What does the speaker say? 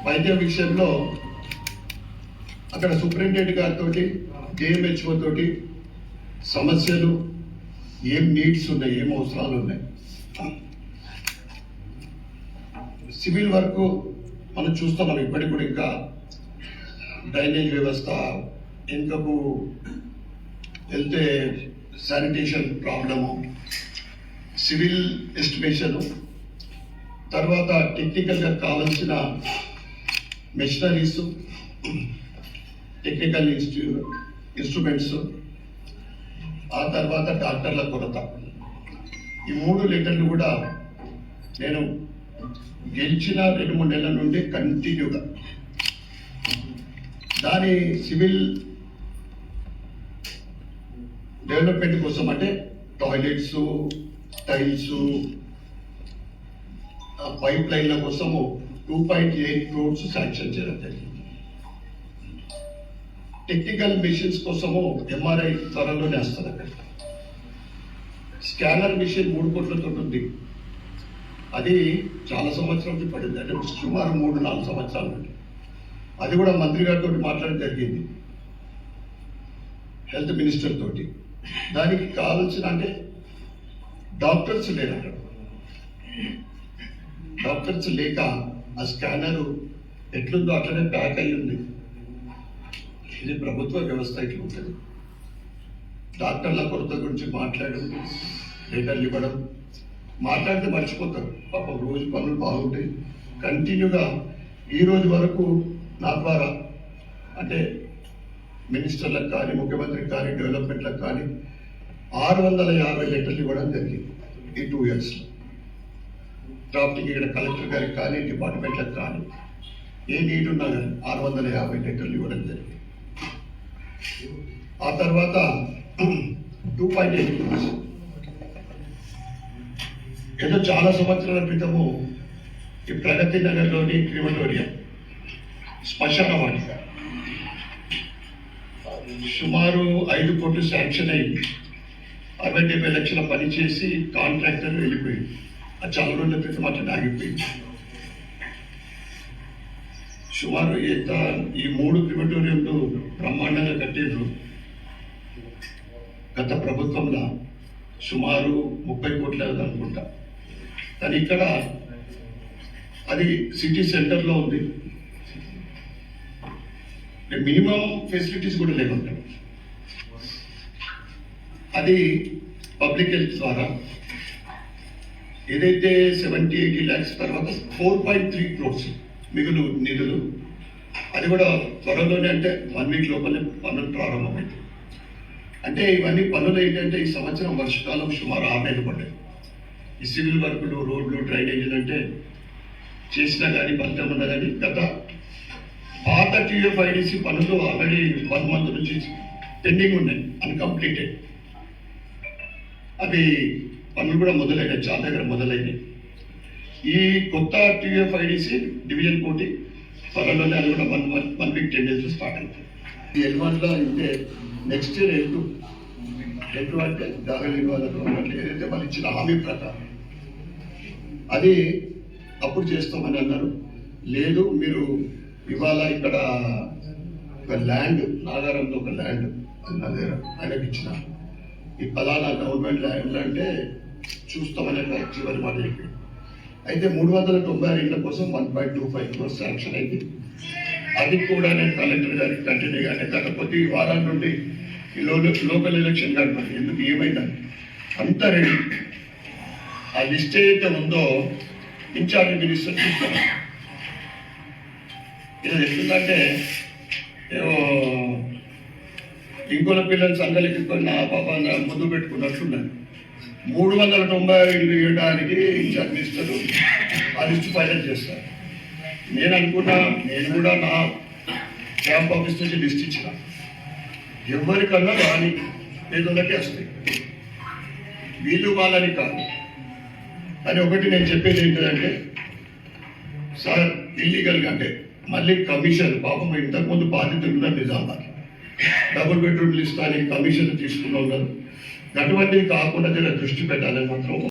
వైద్య విషయంలో అక్కడ సూపరింటెండెంట్ గారితో డిఎంహెచ్ఓ తోటి సమస్యలు ఏం నీడ్స్ ఉన్నాయి, ఏం అవసరాలు ఉన్నాయి. సివిల్ వర్క్ మనం చూస్తున్నాం. ఇప్పటికి కూడా ఇంకా డ్రైనేజ్ వ్యవస్థ, ఇంకకు వెళ్తే శానిటేషన్ ప్రాబ్లము, సివిల్ ఎస్టిమేషను, తర్వాత టెక్నికల్గా కావాల్సిన మెషినరీస్, టెక్నికల్ ఇన్స్ట్రుమెంట్స్, ఆ తర్వాత డాక్టర్ల కొరత. ఈ 3 లెటర్లు కూడా నేను గెలిచిన 2-3 నెలల నుండి కంటిన్యూగా దాని సివిల్ డెవలప్మెంట్ కోసం అంటే టాయిలెట్స్, టైల్స్, పైప్ లైన్ల కోసము 2.8 crores శాంక్షన్ చేయడం జరిగింది. టెక్నికల్ మెషిన్స్ కోసము ఎంఆర్ఐ త్వరలోనే వస్తుంది. అక్కడ స్కానర్ మెషిన్ 3 కోట్లతో ఉంది. అది చాలా సంవత్సరాలకి పడింది, అంటే సుమారు 3-4 సంవత్సరాల నుండి. అది కూడా మంత్రి గారితో మాట్లాడడం జరిగింది, హెల్త్ మినిస్టర్ తోటి. దానికి కావాల్సిన అంటే డాక్టర్స్ లేరు అక్కడ. డాక్టర్స్ లేక ఆ స్కానరు ఎట్లుందో అట్లనే ప్యాక్ అయ్యి ఉంది. ఇది ప్రభుత్వ వ్యవస్థ ఇట్లా ఉంటుంది. డాక్టర్ల కొరత గురించి మాట్లాడడం, లెటర్లు ఇవ్వడం, మాట్లాడితే మర్చిపోతారు. పాపం రోజు పనులు బాగుంటాయి. కంటిన్యూగా ఈ రోజు వరకు నా ద్వారా అంటే మినిస్టర్లకు కానీ, ముఖ్యమంత్రికి కానీ, డెవలప్మెంట్లకు కానీ 650 లెటర్లు ఇవ్వడం జరిగింది ఈ 2 yearsలో. డ్రాఫ్టింగ్ ఇక్కడ కలెక్టర్ గారికి కానీ, డిపార్ట్మెంట్లకు కానీ ఏ నీడ్ ఉన్నా కానీ 650 లెటర్లు ఇవ్వడం జరిగింది. ఆ తర్వాత 2.8 crores ఏదో చాలా సంవత్సరాల క్రితము ఈ ప్రగతి నగర్లోని క్రిమటోరియం శ్మశాన వాటిక సుమారు 5 కోట్లు శాంక్షన్ అయ్యి 60-70 లక్షల పని చేసి కాంట్రాక్టర్ వెళ్ళిపోయింది. అది చాలా రోజుల క్రితం అట్లా ఆగిపోయింది. సుమారు ఈ 3 క్రిమటోరియంలు బ్రహ్మాండంగా కట్టిండ్రు. గత ప్రభుత్వంలో సుమారు 30 కోట్ల అనుకుంటా. కానీ ఇక్కడ అది సిటీ సెంటర్లో ఉంది. మినిమం ఫెసిలిటీస్ కూడా లేకుంటాయి. అది పబ్లిక్ హెల్త్ ద్వారా ఏదైతే 70-80 lakhs తర్వాత 4.3 crores మిగులు నిధులు. అది కూడా త్వరలోనే, అంటే 1 week లోపలే పనులు ప్రారంభమైంది. అంటే ఇవన్నీ పనులు ఏంటంటే ఈ సంవత్సరం వర్షకాలం సుమారు 6 నెలలు పడ్డాయి. ఈ సివిల్ వర్కులు, రోడ్లు, డ్రైనేజీలు అంటే చేసినా కానీ ఫలితం ఉన్నా కానీ గత పాత టీఎఫ్ఐడిసి పనులు ఆల్రెడీ 1 month నుంచి పెండింగ్ ఉన్నాయి, అన్కంప్లీటెడ్. అవి పనులు కూడా మొదలైనాయి, చాలా దగ్గర మొదలైనాయి. ఈ కొత్త టీఎఫ్ఐడిసి డివిజన్ కోటి త్వరలోనే అది కూడా 1 week 10 days స్టార్ట్ అవుతుంది. ఈ ఎల్వన్లో అయితే నెక్స్ట్ ఇయర్ ఎటు అంటే దాగలేని వాళ్ళకు అట్లా ఏదైతే వాళ్ళు ఇచ్చిన హామీ ప్రకారం అది అప్పుడు చేస్తామని అన్నారు. లేదు మీరు ఇవాళ ఇక్కడ ఒక ల్యాండ్, నాగారంలో ఒక ల్యాండ్ నా దగ్గర ఆయనకి ఇచ్చిన, ఈ పలానా గవర్నమెంట్ ల్యాండ్ అంటే చూస్తామని చివరి మాట చెప్పి. అయితే 396 ఇళ్ల కోసం 1.25 crores శాంక్షన్ అయింది. అది కూడా నేను కలెక్టర్ గారికి కంటిన్యూ అంటే కాకపోతే ఈ వారాల నుండి ఈ లోకల్ ఎలక్షన్ గడపండి. ఎందుకు ఏమైందని అంత రెడీ. ఆ లిస్ట్ ఏదైతే ఉందో ఇన్ఛార్జ్ మినిస్టర్ చూస్తాను. ఇది ఎట్లుందంటే ఏమో ఇంకొన పిల్లలు సంఘాలకి నా పాప ముందు పెట్టుకున్నట్లున్నాను. 396 ఇళ్ళు ఇవ్వడానికి ఇన్ఛార్జ్ మినిస్టర్ ఆ లిస్ట్ ఫైనల్ చేస్తారు. నేను అనుకున్నా, నేను కూడా నా క్యాంప్ ఆఫీస్ నుంచి లిస్ట్ ఇచ్చిన, ఎవరికన్నా రాని పేదోళ్ళకే వస్తాయి, వీళ్ళు వాళ్ళని కాదు. అని ఒకటి నేను చెప్పేది ఏంటంటే, సార్ ఇల్లీగల్గా అంటే మళ్ళీ కమిషన్, పాపం ఇంతకుముందు బాధితులు ఉన్నారు నిజామాబాద్, డబుల్ బెడ్రూమ్లు ఇస్తానికి కమిషన్ తీసుకున్నాం కదా, అటువంటివి కాకుండా దృష్టి పెట్టాలని మాత్రం